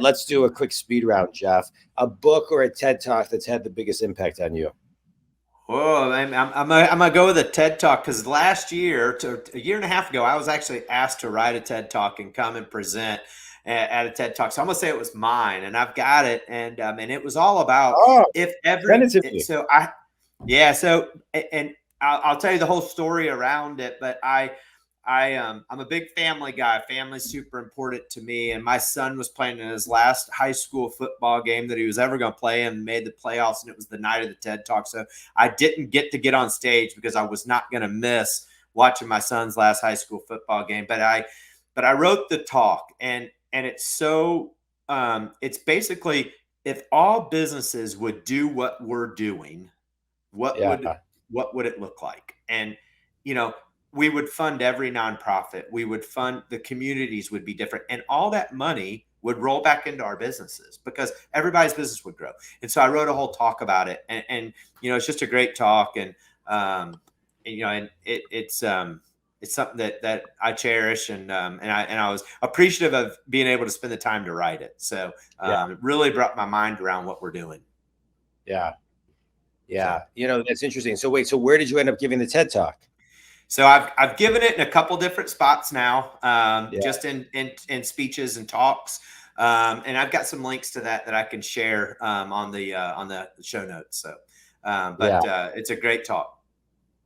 let's do a quick speed round, Jeff. A book or a TED Talk that's had the biggest impact on you? Oh, I'm gonna go with a TED Talk because last year, to a year and a half ago, I was actually asked to write a TED Talk and come and present at a TED Talk. So I'm gonna say it was mine, and I've got it, and it was all about Oh, if send every it to me. so I yeah so and I'll tell you the whole story around it, but I'm a big family guy. Family's super important to me. And my son was playing in his last high school football game that he was ever going to play and made the playoffs. And it was the night of the TED Talk. So I didn't get on stage because I was not going to miss watching my son's last high school football game. But I wrote the talk, and it's so it's basically, if all businesses would do what we're doing, what Yeah. would it look like? And you know, we would fund every nonprofit. We would fund the communities would be different. And all that money would roll back into our businesses because everybody's business would grow. And so I wrote a whole talk about it. And it's just a great talk. And it's something that I cherish. And I was appreciative of being able to spend the time to write it. So it really brought my mind around what we're doing. Yeah. Yeah. That's interesting. So wait, so where did you end up giving the TED Talk? So I've given it in a couple different spots now, just in speeches and talks, and I've got some links to that I can share on the show notes. So, it's a great talk.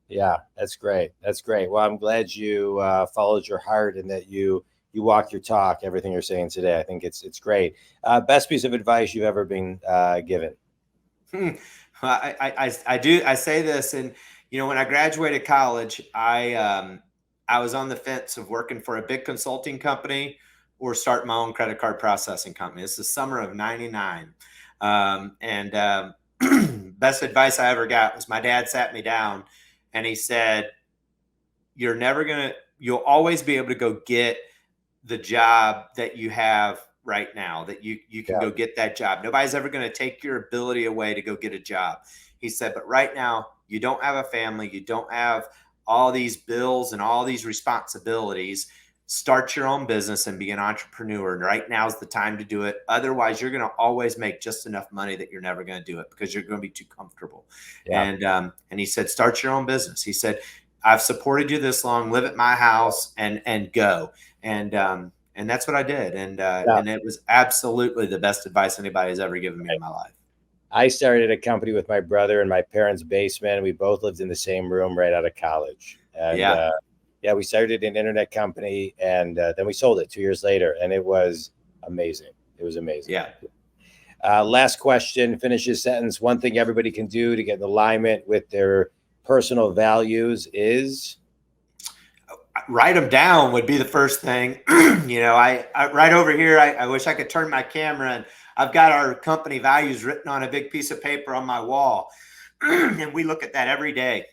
Yeah, that's great. That's great. Well, I'm glad you followed your heart and that you walk your talk. Everything you're saying today, I think it's great. Best piece of advice you've ever been given? I say this, and when I graduated college, I was on the fence of working for a big consulting company or start my own credit card processing company. It's the summer of '99. Best advice I ever got was my dad sat me down and he said, you'll always be able to go get the job that you have right now, that you can go get that job. Nobody's ever going to take your ability away to go get a job. He said, but right now you don't have a family. You don't have all these bills and all these responsibilities. Start your own business and be an entrepreneur. And right now is the time to do it. Otherwise, you're going to always make just enough money that you're never going to do it because you're going to be too comfortable. Yeah. And he said, start your own business. He said, I've supported you this long, live at my house and go. And that's what I did. And it was absolutely the best advice anybody's ever given me in my life. I started a company with my brother in my parents' basement. We both lived in the same room right out of college. And we started an internet company, and then we sold it 2 years later, and it was amazing. It was amazing. Yeah. Last question, finish your sentence. One thing everybody can do to get in alignment with their personal values is? Write them down would be the first thing. I right over here, I wish I could turn my camera, and I've got our company values written on a big piece of paper on my wall. And we look at that every day.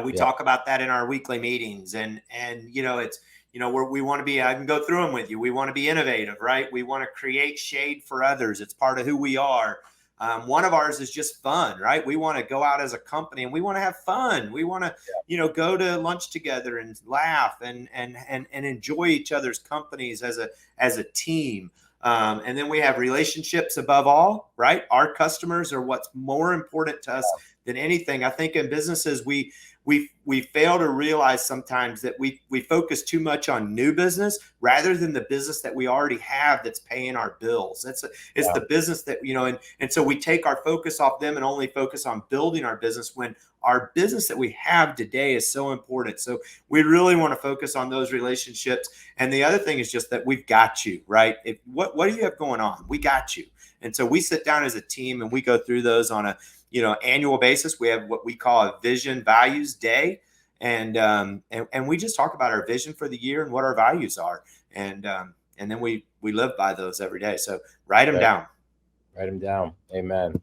We talk about that in our weekly meetings, and it's where we want to be. I can go through them with you. We want to be innovative, right? We want to create shade for others. It's part of who we are. One of ours is just fun, right? We want to go out as a company and we want to have fun. We want to, go to lunch together and laugh and enjoy each other's companies as a team. And then we have relationships above all, right? Our customers are what's more important to us than anything. I think in businesses, we fail to realize sometimes that we focus too much on new business rather than the business that we already have that's paying our bills. It's the business that, and so we take our focus off them and only focus on building our business when our business that we have today is so important. So we really want to focus on those relationships. And the other thing is just that we've got you, right? What do you have going on? We got you. And so we sit down as a team and we go through those on a annual basis. We have what we call a vision values day. And we just talk about our vision for the year and what our values are. And then we live by those every day. So write them down. Write them down. Amen.